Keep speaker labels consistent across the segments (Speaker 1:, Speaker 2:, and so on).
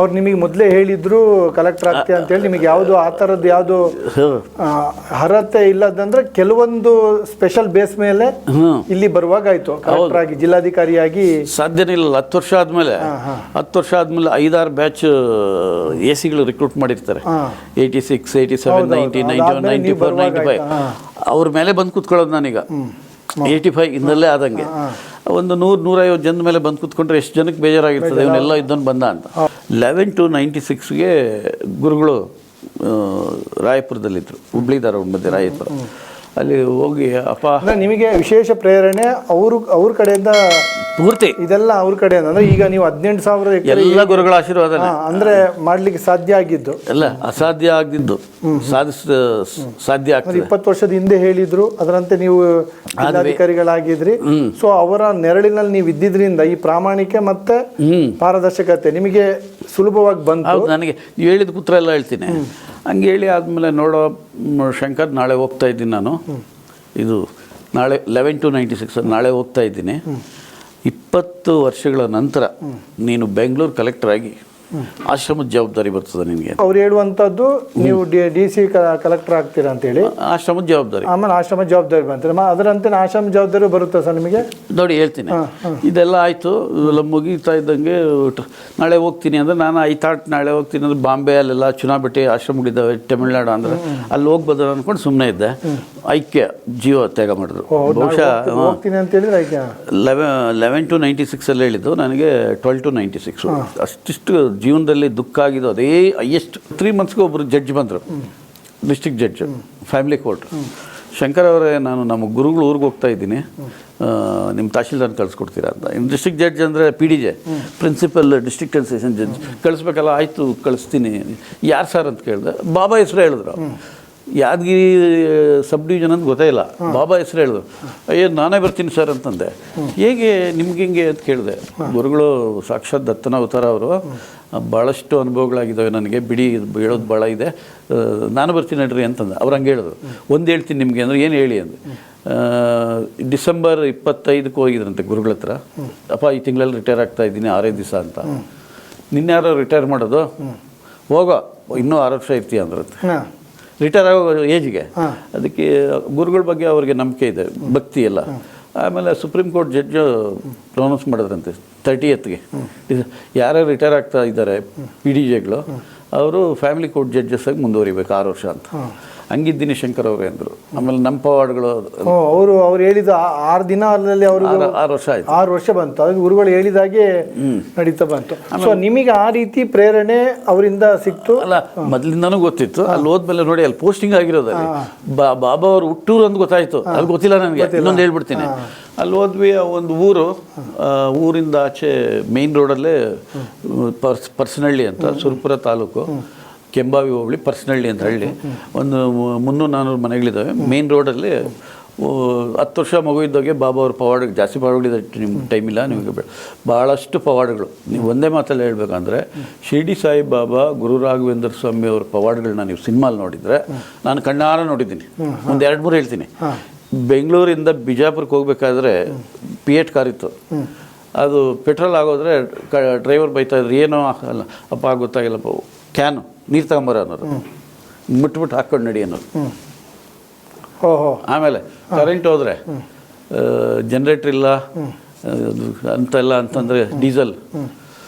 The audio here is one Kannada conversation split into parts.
Speaker 1: ಅವ್ರು ನಿಮಗೆ ಮೊದಲೇ ಹೇಳಿದ್ರು ಕಲೆಕ್ಟರ್ ಆಗ್ತೀಯ ಅಂತೇಳಿ, ನಿಮಗೆ ಯಾವುದು ಆ ಥರದ್ದು ಯಾವುದು ಅರ್ಹತೆ ಇಲ್ಲದಂದ್ರೆ ಕೆಲವೊಂದು ಸ್ಪೆಷಲ್ ಬೇಸ್ ಮೇಲೆ ಇಲ್ಲಿ ಬರುವಾಗ ಆಯ್ತು ಕಲೆಕ್ಟರ್ ಆಗಿ ಜಿಲ್ಲಾಧಿಕಾರಿಯಾಗಿ
Speaker 2: ಸಾಧ್ಯನೇ ಇಲ್ಲ. 10 ವರ್ಷ ಆದ್ಮೇಲೆ 5-6 ಬ್ಯಾಚ್ ಎ ಸಿಗಳು ರಿಕ್ರೂಟ್ ಮಾಡಿರ್ತಾರೆ. 86, 87, 90, 91, 94, 95 ಅವ್ರ ಮೇಲೆ ಬಂದು ಕೂತ್ಕೊಳ್ಳೋದು ನಾನೀಗ 85 ಇನ್ನಲ್ಲೇ ಆದಂಗೆ. ಒಂದು 100-150 ಜನದ ಮೇಲೆ ಬಂದು ಕೂತ್ಕೊಂಡ್ರೆ ಎಷ್ಟು ಜನಕ್ಕೆ ಬೇಜಾರಾಗಿರ್ತದೆ, ಇವನ್ನೆಲ್ಲ ಇದ್ದೊಂದು ಬಂದ ಅಂತ. 11 to 96ಗೆ ಗುರುಗಳು ರಾಯಪುರದಲ್ಲಿದ್ದರು, ಹುಬ್ಳಿ ಧಾರವಾಡ ಮಧ್ಯೆ ರಾಯಪುರ. ಅಲ್ಲಿ ಹೋಗಿ ಅಪ್ಪ
Speaker 1: ನಿಮಗೆ ವಿಶೇಷ ಪ್ರೇರಣೆ ಅವ್ರ ಕಡೆಯಿಂದ
Speaker 2: ಪೂರ್ತಿ
Speaker 1: ಇದೆಲ್ಲ ಅವ್ರ ಕಡೆಯಿಂದ ಅಂದ್ರೆ ಈಗ ನೀವು 18,000
Speaker 2: ಎಲ್ಲ ಗುರುಗಳ ಆಶೀರ್ವಾದ
Speaker 1: ಅಂದ್ರೆ ಮಾಡ್ಲಿಕ್ಕೆ ಸಾಧ್ಯ ಆಗಿದ್ದು
Speaker 2: ಎಲ್ಲ ಅಸಾಧ್ಯ ಆಗಿದ್ದು ಸಾಧ್ಯ ಆಗ್ತದೆ.
Speaker 1: 20 ವರ್ಷದ ಹಿಂದೆ ಹೇಳಿದ್ರು, ಅದರಂತೆ ನೀವು ಜಿಲ್ಲಾಧಿಕಾರಿಗಳಾಗಿದ್ರಿ. ಸೊ ಅವರ ನೆರಳಿನಲ್ಲಿ ನೀವು ಇದ್ದಿದ್ರಿಂದ ಈ ಪ್ರಾಮಾಣಿಕ ಮತ್ತೆ ಪಾರದರ್ಶಕತೆ ನಿಮಗೆ ಸುಲಭವಾಗಿ ಬಂತು.
Speaker 2: ನನಗೆ ನೀವು ಹೇಳಿದ ಪುತ್ರ ಎಲ್ಲ ಹೇಳ್ತೀನಿ. ಹಂಗೆ ಹೇಳಿ ಆದಮೇಲೆ ನೋಡೋ ಶಂಕರ್, ನಾಳೆ ಹೋಗ್ತಾ ಇದ್ದೀನಿ ನಾನು. ಇದು ನಾಳೆ 11 to 96 ನಾಳೆ ಹೋಗ್ತಾ ಇದ್ದೀನಿ. 20 ವರ್ಷಗಳ ನಂತರ ನೀನು ಬೆಂಗಳೂರು ಕಲೆಕ್ಟರ್ ಆಗಿ ಆಶ್ರಮದ ಜವಾಬ್ದಾರಿ ಬರ್ತದೆ ನಿನಗೆ.
Speaker 1: ಅವ್ರು ಹೇಳುವಂಥದ್ದು ನೀವು DC ಕಲೆಕ್ಟರ್ ಆಗ್ತೀರಾ ಅಂತೇಳಿ
Speaker 2: ಆಶ್ರಮದ ಜವಾಬ್ದಾರಿ,
Speaker 1: ಆಮೇಲೆ ಆಶ್ರಮದ ಜವಾಬ್ದಾರಿ ಬಂತಾರೆ. ಅದರಂತೆ ಆಶ್ರಮ ಜವಾಬ್ದಾರಿ ಬರುತ್ತೆ ಸರ್ ನಿಮಗೆ?
Speaker 2: ನೋಡಿ ಹೇಳ್ತೀನಿ, ಇದೆಲ್ಲ ಆಯಿತು. ಎಲ್ಲ ಮುಗಿತಾ ಇದ್ದಂಗೆ ನಾಳೆ ಹೋಗ್ತೀನಿ ಅಂದರೆ ನಾನು ನಾಳೆ ಹೋಗ್ತೀನಿ ಅಂದರೆ ಬಾಂಬೆ ಅಲ್ಲೆಲ್ಲ ಚುನಾಬಟ್ಟಿ ಆಶ್ರಮಗಳಿದ್ದಾವೆ ತಮಿಳ್ನಾಡು ಅಂದರೆ ಅಲ್ಲಿ ಹೋಗ್ಬೋದು ಅಂದ್ಕೊಂಡು ಸುಮ್ಮನೆ ಇದ್ದೆ. ಐಕ್ಯ ಜೀವ ತ್ಯಾಗ ಮಾಡಿದ್ರು. ಬಹುಶಃ
Speaker 1: ಹೋಗ್ತೀನಿ ಅಂತ ಹೇಳಿದ್ರೆ
Speaker 2: 11 to 96 ಅಲ್ಲಿ ಹೇಳಿದ್ದು, ನನಗೆ 12 to 96 ಅಷ್ಟಿಷ್ಟು ಜೀವನದಲ್ಲಿ ದುಃಖ ಆಗಿದ್ದು. ಅದೇ ಹೈಯೆಸ್ಟ್ 3 ಮಂತ್ಸ್ಗೆ ಒಬ್ಬರು ಜಡ್ಜ್ ಬಂದರು, district judge, family court. Shankar ಅವರೇ, ನಾನು ನಮ್ಮ ಗುರುಗಳು ಊರಿಗೆ ಹೋಗ್ತಾ ಇದ್ದೀನಿ, ನಿಮ್ಮ ತಹಶೀಲ್ದಾರ್ ಕಳಿಸ್ಕೊಡ್ತೀರಾ ಅಂತ. ಇನ್ನು ಡಿಸ್ಟ್ರಿಕ್ಟ್ ಜಡ್ಜ್ ಅಂದರೆ PDJ, principal district and session judge, ಕಳಿಸ್ಬೇಕಲ್ಲ. ಆಯಿತು ಕಳಿಸ್ತೀನಿ. ಯಾರು ಸರ್ ಅಂತ ಕೇಳಿದೆ. ಬಾಬಾ ಹೆಸರು ಹೇಳಿದ್ರು. ಯಾದಗಿರಿ ಸಬ್ ಡಿವಿಷನ್ ಅಂತ ಗೊತ್ತೇ ಇಲ್ಲ, ಬಾಬಾ ಹೆಸರು ಹೇಳಿದ್ರು. ಅಯ್ಯೋ ನಾನೇ ಬರ್ತೀನಿ ಸರ್ ಅಂತಂದೆ. ಹೇಗೆ ನಿಮ್ಗೆ ಹೆಂಗೆ ಅಂತ ಕೇಳಿದೆ. ಗುರುಗಳು ಸಾಕ್ಷಾತ್ ದತ್ತನ ಅವತಾರ ಅವರು, ಭಾಳಷ್ಟು ಅನುಭವಗಳಾಗಿದ್ದಾವೆ ನನಗೆ, ಬಿಡಿ ಹೇಳೋದು ಭಾಳ ಇದೆ, ನಾನು ಬರ್ತೀನಿ ನಡ್ರಿ ಅಂತಂದೆ. ಅವ್ರು ಹಂಗೆ ಹೇಳಿದ್ರು. ಒಂದು ಹೇಳ್ತೀನಿ ನಿಮಗೆ ಅಂದರೆ ಏನು ಹೇಳಿ ಅಂದೆ. ಡಿಸೆಂಬರ್ 25ಕ್ಕೆ ಹೋಗಿದ್ರಂತೆ ಗುರುಗಳ ಹತ್ರ. ಅಪ್ಪ ಈ ತಿಂಗಳಲ್ಲಿ ರಿಟೈರ್ ಆಗ್ತಾ ಇದ್ದೀನಿ 6 ದಿವಸ ಅಂತ. ನಿನ್ನೆ ಯಾರೋ ರಿಟೈರ್ ಮಾಡೋದು, ಹೋಗೋ ಇನ್ನೂ 6 ವರ್ಷ ಇರ್ತೀಯ ಅಂದ್ರಂತೆ ರಿಟೈರ್ ಆಗೋ ಏಜ್ಗೆ. ಅದಕ್ಕೆ ಗುರುಗಳ ಬಗ್ಗೆ ಅವ್ರಿಗೆ ನಂಬಿಕೆ ಇದೆ, ಭಕ್ತಿ ಎಲ್ಲ. ಆಮೇಲೆ ಸುಪ್ರೀಂ ಕೋರ್ಟ್ ಜಡ್ಜ್ ಪ್ರೊನೌನ್ಸ್ ಮಾಡಿದ್ರಂತೆ 30th ಯಾರ್ಯಾರು ರಿಟೈರ್ ಆಗ್ತಾ ಇದ್ದಾರೆ PDJಗಳು ಅವರು ಫ್ಯಾಮಿಲಿ ಕೋರ್ಟ್ ಜಡ್ಜಸ್ ಆಗಿ ಮುಂದುವರಿಬೇಕು 6 ವರ್ಷ ಅಂತ. ಹಂಗಿದ್ದೀನಿ ಶಂಕರ್ ಅವರೇ ಅಂದರು. ಆಮೇಲೆ ನಮ್ಮ ಪವಾಡ್ಗಳು
Speaker 1: ಅವ್ರು ಹೇಳಿದ 6 ದಿನ ಅಲ್ಲಲ್ಲಿ ಅವರು
Speaker 2: 6 ವರ್ಷ ಆಯ್ತು,
Speaker 1: 6 ವರ್ಷ ಬಂತು. ಅದು ಗುರುಗಳು ಹೇಳಿದಾಗೆ ನಡೀತಾ ಬಂತು. ಸೊ ನಿಮಗೆ ಆ ರೀತಿ ಪ್ರೇರಣೆ ಅವರಿಂದ ಸಿಕ್ತು?
Speaker 2: ಅಲ್ಲ, ಮೊದಲಿಂದನೂ ಗೊತ್ತಿತ್ತು. ಅಲ್ಲಿ ಹೋದ್ಮೇಲೆ ನೋಡಿ, ಅಲ್ಲಿ ಪೋಸ್ಟಿಂಗ್ ಆಗಿರೋದಲ್ಲಿ ಬಾಬಾ ಅವ್ರು ಹುಟ್ಟೂರು ಅಂತ ಗೊತ್ತಾಯ್ತು. ಅಲ್ಲಿ ಗೊತ್ತಿಲ್ಲ ನನಗೆ. ಇನ್ನೊಂದು ಹೇಳ್ಬಿಡ್ತೀನಿ. ಅಲ್ಲಿ ಹೋದ್ವಿ, ಒಂದು ಊರಿಂದ ಆಚೆ ಮೇನ್ ರೋಡಲ್ಲೇ ಪರ್ಸನಹಳ್ಳಿ ಅಂತ, ಸುರಪುರ ತಾಲೂಕು, ಕೆಂಬಾವಿ ಹೋಬಳಿ, ಪರ್ಸನಹಳ್ಳಿ ಅಂತ ಹಳ್ಳಿ. ಒಂದು 300-400 ಮನೆಗಳಿದ್ದಾವೆ ಮೇನ್ ರೋಡಲ್ಲಿ. 10 ವರ್ಷ ಮಗು ಇದ್ದಾಗೆ ಬಾಬಾ ಅವ್ರ ಪವಾಡ, ಜಾಸ್ತಿ ಪವಾಡಗಳಿದೆ, ನಿಮ್ಗೆ ಟೈಮ್ ಇಲ್ಲ ನಿಮಗೆ, ಭಾಳಷ್ಟು ಪವಾಡಗಳು. ನೀವು ಒಂದೇ ಮಾತಲ್ಲಿ ಹೇಳ್ಬೇಕಂದ್ರೆ, ಶಿರ್ಡಿ ಸಾಯಿ ಬಾಬಾ, ಗುರು ರಾಘವೇಂದ್ರ ಸ್ವಾಮಿ ಅವ್ರ ಪವಾಡಗಳನ್ನ ನೀವು ಸಿನಿಮಾಲ್ಲಿ ನೋಡಿದರೆ, ನಾನು ಕಣ್ಣಾರ ನೋಡಿದ್ದೀನಿ. ಒಂದು 2-3 ಹೇಳ್ತೀನಿ. ಬೆಂಗಳೂರಿಂದ ಬಿಜಾಪುರಕ್ಕೆ ಹೋಗ್ಬೇಕಾದ್ರೆ Fiat ಕಾರ್ ಇತ್ತು. ಅದು ಪೆಟ್ರೋಲ್ ಆಗೋದ್ರೆ ಡ್ರೈವರ್ ಬೈತಾ ಇದ್ರು, ಏನೋ ಅಲ್ಲ ಅಪ್ಪ ಗೊತ್ತಾಗಿಲ್ಲಪ್ಪ, ಕ್ಯಾನು ನೀರು ತಗೊಂಬರ ಅನ್ನೋರು, ಮುಟ್ಬಿಟ್ಟು ಹಾಕ್ಕೊಂಡು ನಡಿ ಅನ್ನೋರು. ಆಮೇಲೆ ಕರೆಂಟ್ ಹೋದರೆ ಜನ್ರೇಟ್ರ್ ಇಲ್ಲ ಅಂತೆಲ್ಲ ಅಂತಂದರೆ ಡೀಸೆಲ್,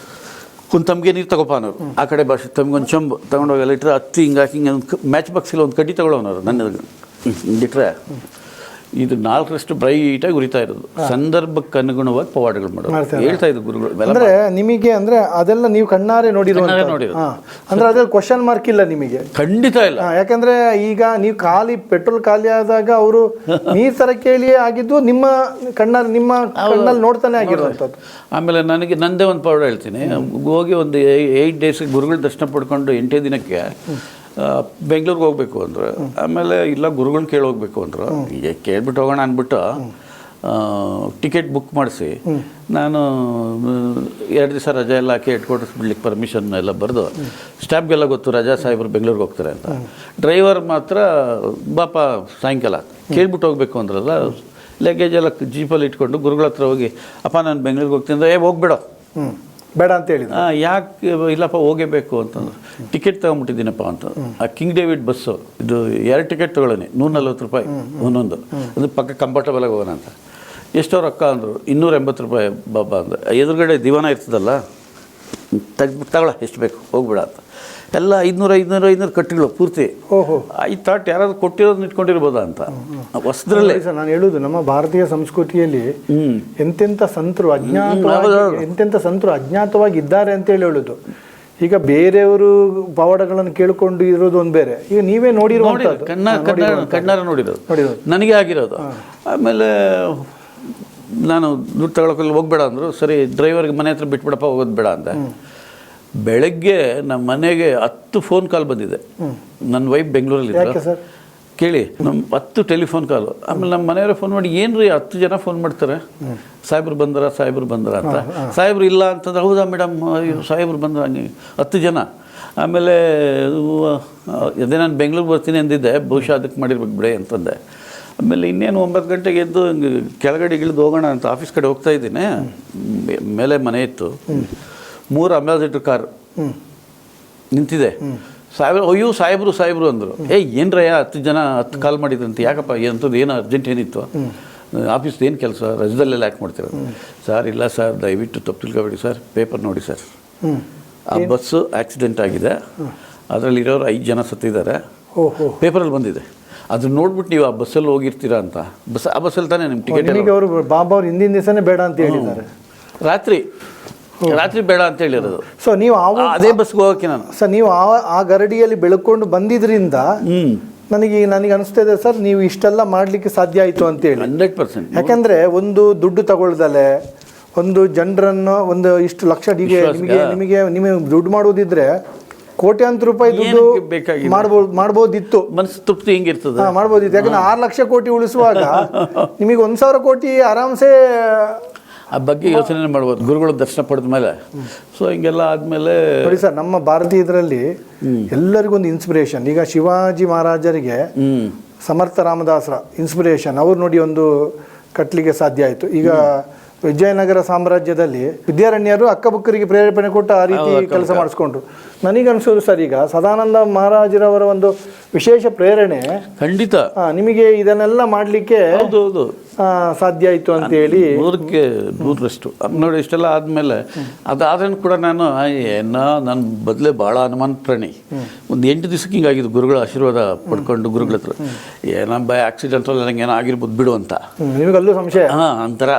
Speaker 2: ಒಂದು ತಮಗೆ ನೀರು ತಗೋಪ ಅನ್ನೋರು. ಆ ಕಡೆ ಭಾಷೆ ತಮಗೊಂದು ಚಂಬು ತೊಗೊಂಡೋಗಿ ಲೀಟ್ರ್ ಹತ್ತಿ ಹಿಂಗೆ ಹಾಕಿ ಒಂದು ಮ್ಯಾಚ್ ಬಾಕ್ಸಿಲ್ಲ ಒಂದು ಕಡ್ಡಿ ತಗೊಳ್ಳೋನವ್ರು. ನನ್ನ ಬಿಟ್ರೆ ಇದು 4ರಷ್ಟು ಬ್ರೈಟಾಗಿ ಉರಿತಾ ಇರೋದು. ಸಂದರ್ಭಕ್ಕೆ ಅನುಗುಣವಾಗಿ ಪವಾಡಗಳು ಮಾಡೋದು ಹೇಳ್ತಾ ಇದ್ರು ಗುರುಗಳು.
Speaker 1: ಅಂದ್ರೆ ನಿಮಗೆ ಅಂದ್ರೆ ಅದೆಲ್ಲ ನೀವು ಕಣ್ಣಾರೆ ನೋಡಿರೋ ಅಂದ್ರೆ ಅದ್ರಲ್ಲಿ ಕ್ವಶನ್ ಮಾರ್ಕ್ ಇಲ್ಲ ನಿಮಗೆ?
Speaker 2: ಖಂಡಿತ ಇಲ್ಲ.
Speaker 1: ಯಾಕಂದ್ರೆ ಈಗ ನೀವು ಪೆಟ್ರೋಲ್ ಖಾಲಿ ಆದಾಗ ಅವರು ನೀರ್ ತರ ಕೇಳಿಯೇ ಆಗಿದ್ದು ನಿಮ್ಮ ಕಣ್ಣಲ್ಲಿ ನೋಡ್ತಾನೆ ಆಗಿರುವಂಥದ್ದು.
Speaker 2: ಆಮೇಲೆ ನನಗೆ ನಂದೇ ಒಂದು ಪವಾಡ ಹೇಳ್ತೀನಿ. ಹೋಗಿ ಒಂದು 8 ಡೇಸ್ ಗುರುಗಳ ದರ್ಶನ ಪಡ್ಕೊಂಡು 8ನೇ ದಿನಕ್ಕೆ ಬೆಂಗಳೂರಿಗೆ ಹೋಗ್ಬೇಕು ಅಂದ್ರೆ, ಆಮೇಲೆ ಇಲ್ಲ ಗುರುಗಳನ್ನ ಕೇಳಿ ಹೋಗ್ಬೇಕು ಅಂದರು. ಈಗ ಕೇಳ್ಬಿಟ್ಟು ಹೋಗೋಣ ಅಂದ್ಬಿಟ್ಟು ಟಿಕೆಟ್ ಬುಕ್ ಮಾಡಿಸಿ, ನಾನು 2 ದಿವಸ ರಜೆ ಎಲ್ಲ ಹಾಕಿ ಹೆಡ್ಕ್ವಾರ್ಟರ್ಸ್ ಬಿಡ್ಲಿಕ್ಕೆ ಪರ್ಮಿಷನ್ ಎಲ್ಲ ಬರೆದು, ಸ್ಟಾಫ್ಗೆಲ್ಲ ಗೊತ್ತು ರಜಾ ಸಾಹೇಬರು ಬೆಂಗಳೂರಿಗೆ ಹೋಗ್ತಾರೆ ಅಂತ. ಡ್ರೈವರ್ ಮಾತ್ರ ಬಾಪ ಸಾಯಂಕಾಲ ಕೇಳ್ಬಿಟ್ಟು ಹೋಗ್ಬೇಕು ಅಂದ್ರಲ್ಲ, ಲಗೇಜ್ ಎಲ್ಲ ಜೀಪಲ್ಲಿ ಇಟ್ಕೊಂಡು ಗುರುಗಳ ಹತ್ರ ಹೋಗಿ, ಅಪ್ಪ ನಾನು ಬೆಂಗಳೂರಿಗೆ ಹೋಗ್ತೀನಿ ಅಂದರೆ, ಹೋಗ್ಬೇಡ
Speaker 1: ಬೇಡ ಅಂತ ಹೇಳಿದ್ರು.
Speaker 2: ಯಾಕೆ ಇಲ್ಲಪ್ಪ ಹೋಗೇಬೇಕು ಅಂತಂದ್ರೆ ಟಿಕೆಟ್ ತಗೊಂಬಿಟ್ಟಿದ್ದೀನಪ್ಪ ಅಂತ. ಆ ಕಿಂಗ್ ಡೇವಿಡ್ ಬಸ್ಸು ಇದು 2 ಟಿಕೆಟ್ ತೊಗೊಳ್ಳೋಣ, 140 ರೂಪಾಯಿ ಒಂದೊಂದು, ಅದು ಪಕ್ಕ ಕಂಫರ್ಟಬಲ್ ಆಗಿ ಹೋಗೋಣ ಅಂತ. ಎಷ್ಟೋ ರೊಕ್ಕ ಅಂದರು, 280 ರೂಪಾಯಿ ಬಾಬಾ ಅಂದ್ರೆ. ಎದುರುಗಡೆ ದಿವಾನ ಇರ್ತದಲ್ಲ, ತಗೊಳ ಎಷ್ಟು ಬೇಕು ಹೋಗ್ಬೇಡ ಅಂತ. ಎಲ್ಲ 500 ಕಟ್ಟಿಗಳು ಪೂರ್ತಿ. ಐ ಥಾಟ್ ಯಾರಾದ್ರೂ ಕೊಟ್ಟಿರೋದನ್ನ ಇಟ್ಕೊಂಡಿರ್ಬೋದಾ ಅಂತ ಹೊಸದ್ರಲ್ಲೇ.
Speaker 1: ಸರ್ ನಾನು ಹೇಳುದು, ನಮ್ಮ ಭಾರತೀಯ ಸಂಸ್ಕೃತಿಯಲ್ಲಿ ಎಂತೆಂಥ ಸಂತರು ಅಜ್ಞಾತವಾಗಿ ಇದ್ದಾರೆ ಅಂತ ಹೇಳುದು. ಈಗ ಬೇರೆಯವರು ಪವಾಡಗಳನ್ನು ಕೇಳಿಕೊಂಡು ಇರೋದು ಒಂದು ಬೇರೆ, ಈಗ ನೀವೇ ನೋಡಿರುವಂಥದ್ದು,
Speaker 2: ಕಣ್ಣಾರ ನೋಡಿರೋದು ನನಗೆ ಆಗಿರೋದು. ಆಮೇಲೆ ನಾನು ದುಡ್ಡು ತಗೊಳಕ್ಕೆ ಹೋಗ್ಬೇಡ ಅಂದರು. ಸರಿ, ಡ್ರೈವರ್ಗೆ ಮನೆ ಹತ್ರ ಬಿಟ್ಬಿಡಪ್ಪ, ಹೋಗೋದು ಬೇಡ ಅಂದೆ. ಬೆಳಗ್ಗೆ ನಮ್ಮ ಮನೆಗೆ 10 ಫೋನ್ ಕಾಲ್ ಬಂದಿದೆ. ನನ್ನ ವೈಫ್ ಬೆಂಗಳೂರಲ್ಲಿ ಕೇಳಿ, ನಮ್ಮ 10 ಟೆಲಿಫೋನ್ ಕಾಲು. ಆಮೇಲೆ ನಮ್ಮ ಮನೆಯವರೇ ಫೋನ್ ಮಾಡಿ, ಏನ್ರಿ 10 ಜನ ಫೋನ್ ಮಾಡ್ತಾರೆ, ಸಾಹೇಬ್ರು ಬಂದರ ಅಂತ. ಸಾಹೇಬ್ರು ಇಲ್ಲ ಅಂತಂದ್ರೆ, ಹೌದಾ ಮೇಡಮ್, ಸಾಹೇಬ್ರು ಬಂದ್ರ, 10 ಜನ. ಆಮೇಲೆ ಅದೇ ನಾನು ಬೆಂಗಳೂರು ಬರ್ತೀನಿ ಅಂದಿದ್ದೆ, ಬಹುಶಃ ಅದಕ್ಕೆ ಮಾಡಿರ್ಬೇಕು ಬಿಡೆ ಅಂತಂದೆ. ಆಮೇಲೆ ಇನ್ನೇನು 9 ಗಂಟೆಗೆ ಎದ್ದು ಕೆಳಗಡೆ ಇಳಿದು ಹೋಗೋಣ ಅಂತ ಆಫೀಸ್ ಕಡೆ ಹೋಗ್ತಾ ಇದ್ದೀನಿ. ಮೇಲೆ ಮನೆ ಇತ್ತು, 3 ಅಂಬಾಸಿಡರ್ ಕಾರ್ ನಿಂತಿದೆ. ಅಯ್ಯೋ ಸಾಹೇಬ್ರು ಅಂದರು. ಏನ್ರಯ್ಯ 10 ಜನ 10 ಕಾಲ್ ಮಾಡಿದ್ರಂತೆ, ಯಾಕಪ್ಪ ಎಂಥದ್ದು, ಏನು ಅರ್ಜೆಂಟ್ ಏನಿತ್ತು, ಆಫೀಸ್ದು ಏನು ಕೆಲಸ, ರಜದಲ್ಲೆಲ್ಲ ಯಾಕೆ ಮಾಡ್ತೀರ? ಸರ್ ಇಲ್ಲ ಸರ್, ದಯವಿಟ್ಟು ತಪ್ಪು ತಿಳ್ಕೊಬೇಡಿ ಸರ್, ಪೇಪರ್ ನೋಡಿ ಸರ್, ಆ ಬಸ್ಸು ಆಕ್ಸಿಡೆಂಟ್ ಆಗಿದೆ, ಅದರಲ್ಲಿರೋರು 5 ಜನ ಸತ್ತಿದ್ದಾರೆ, ಪೇಪರಲ್ಲಿ ಬಂದಿದೆ, ಅದನ್ನ ನೋಡ್ಬಿಟ್ಟು ನೀವು ಆ ಬಸ್ಸಲ್ಲಿ ಹೋಗಿರ್ತೀರಾ ಅಂತ. ಆ ಬಸ್ಸಲ್ಲಿ ತಾನೇ ನಿಮ್ಮ ಟಿಕೆಟ್.
Speaker 1: ಅವರು ಬಾಬಾ ಅವ್ರು ಹಿಂದಿನ ದಿವಸನೇ ಬೇಡ ಅಂತ ಹೇಳಿದ್ದಾರೆ,
Speaker 2: ರಾತ್ರಿ ಬೇಡ ಅಂತ ಹೇಳಿರೋದು.
Speaker 1: ಸೊ ನೀವು
Speaker 2: ಅದೇ ಬಸ್ಗೆ ಹೋಗೋಕೆ ನಾನು
Speaker 1: ಸರ್, ನೀವು ಆ ಗರಡಿಯಲ್ಲಿ ಬೆಳ್ಕೊಂಡು ಬಂದಿದ್ರಿಂದ ನನಗೆ ಅನಿಸ್ತಾ ಇದೆ ಸರ್, ನೀವು ಇಷ್ಟೆಲ್ಲ ಮಾಡಲಿಕ್ಕೆ ಸಾಧ್ಯ ಆಯಿತು ಅಂತೇಳಿ.
Speaker 2: 100%.
Speaker 1: ಯಾಕಂದರೆ ಒಂದು ದುಡ್ಡು ತಗೊಳ್ದಲೆ ಒಂದು ಜನರನ್ನು ಒಂದು ಇಷ್ಟು ಲಕ್ಷ ನಿಮಗೆ ದುಡ್ಡು ಮಾಡೋದಿದ್ರೆ ಕೋಟ್ಯಾಂತರ ರೂಪಾಯಿ ದುಡ್ಡು ಮಾಡ್ಬೋದಿತ್ತು.
Speaker 2: ಮನಸ್ಸು ತೃಪ್ತಿ ಹೆಂಗಿರ್ತದೆ,
Speaker 1: ಮಾಡ್ಬೋದಿತ್ತು. ಯಾಕಂದ್ರೆ 6 ಲಕ್ಷ ಕೋಟಿ ಉಳಿಸುವಾಗ ನಿಮಗೆ 1,000 ಕೋಟಿ ಆರಾಮ್ಸೆ
Speaker 2: ಆ ಬಗ್ಗೆ ಯೋಚನೆ ಮಾಡ್ಬೋದು, ಗುರುಗಳ ದರ್ಶನ ಪಡೆದ ಮೇಲೆ. ಸೊ ಹಿಂಗೆಲ್ಲ ಆದಮೇಲೆ
Speaker 1: ನೋಡಿ ಸರ್, ನಮ್ಮ ಭಾರತೀಯರಲ್ಲಿ ಎಲ್ಲರಿಗೊಂದು ಇನ್ಸ್ಪಿರೇಷನ್. ಈಗ ಶಿವಾಜಿ ಮಹಾರಾಜರಿಗೆ ಸಮರ್ಥ ರಾಮದಾಸರ ಇನ್ಸ್ಪಿರೇಷನ್ ಅವ್ರು ನೋಡಿ ಒಂದು ಕಟ್ಟಲಿಕ್ಕೆ ಸಾಧ್ಯ ಆಯಿತು. ಈಗ ವಿಜಯನಗರ ಸಾಮ್ರಾಜ್ಯದಲ್ಲಿ ವಿದ್ಯಾರಣ್ಯರು ಅಕ್ಕಬುಕ್ಕರಿಗೆ ಪ್ರೇರೇಪಣೆ ಕೊಟ್ಟು ಆ ರೀತಿ ಕೆಲಸ ಮಾಡಿಸ್ಕೊಂಡ್ರು. ನನಗನ್ಸೋದು ಸರ್, ಈಗ ಸದಾನಂದ ಮಹಾರಾಜರವರ ಒಂದು ವಿಶೇಷ ಪ್ರೇರಣೆ
Speaker 2: ಖಂಡಿತ
Speaker 1: ನಿಮಗೆ ಇದನ್ನೆಲ್ಲ ಮಾಡಲಿಕ್ಕೆ ಸಾಧ್ಯ ಆಯಿತು ಅಂತ ಹೇಳಿ
Speaker 2: 100ಕ್ಕೆ 100ರಷ್ಟು ನೋಡಿ. ಇಷ್ಟೆಲ್ಲ ಆದಮೇಲೆ ಅದಾದ್ರೂ ಕೂಡ ನನ್ನ ಬದಲೇ ಭಾಳ ಅನುಮಾನ ಪ್ರಾಣಿ. ಒಂದು 8 ದಿವಸಕ್ಕೆ ಹಿಂಗಾಗಿದ್ದು, ಗುರುಗಳ ಆಶೀರ್ವಾದ ಪಡ್ಕೊಂಡು ಗುರುಗಳ ಹತ್ರ, ಏನೋ ಬೈ ಆಕ್ಸಿಡೆಂಟಲ್ಲಿ ನನಗೆ ಏನೋ ಆಗಿರ್ಬೋದು ಬಿಡು ಅಂತ.
Speaker 1: ನಿಮಗಲ್ಲೂ ಸಂಶಯ
Speaker 2: ಒಂಥರ